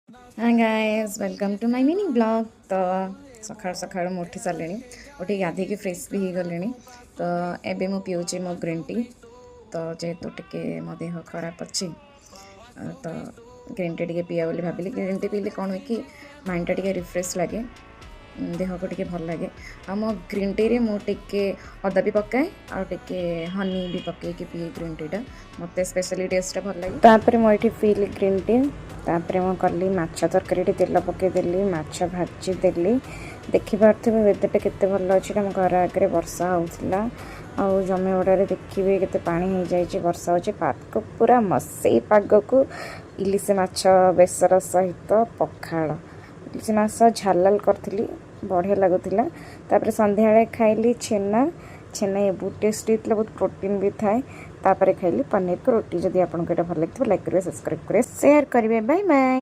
Hi guys welcome to my mini blog. तो सकाळ सकाळ ମୁଁ उठी सारे उठी गाधे फ्रेश भी हो गले। तो एबे मु पिऊचे मो ग्रीन टी। तो जेहेतु टिके मो देह खराब अच्छी तो ग्रीन टी टे पिया बोली भाविली। ग्रीन टी पीले कौन हुए कि माइंड टे रिफ्रेश लगे, देह को टे भल लगे। आ मो ग्रीन टी रे मुझे अदा भी पकाए आटे हनी भी पकई पिए ग्रीन टी टा मत स्पेशली टेस्ट भल लगे। तापर मुझे पीली ग्रीन टी। तापर मु कली माछ तरकारी तेल पकईदेली माछ भाजीदेली। देखिपे वेदरटा केते भल अच्छी आम घर आगे वर्षा होता आउ जमी गुड़े देखिए के पानी हो जाए वर्षा हो पाग पूरा मसई पाग को इलिश माछ बेसर सहित पखाड़ इलिश माछ झाल करी बढ़िया लगुला। तापर संध्या खाइली छेना छेना ये बहुत टेस्टी होता बहुत प्रोटीन भी थाए। तापर खाइली पनीर को रोटी। जदि आपको ये भल लगे लाइक करेंगे सब्सक्राइब करेंगे शेयर करेंगे। Bye bye.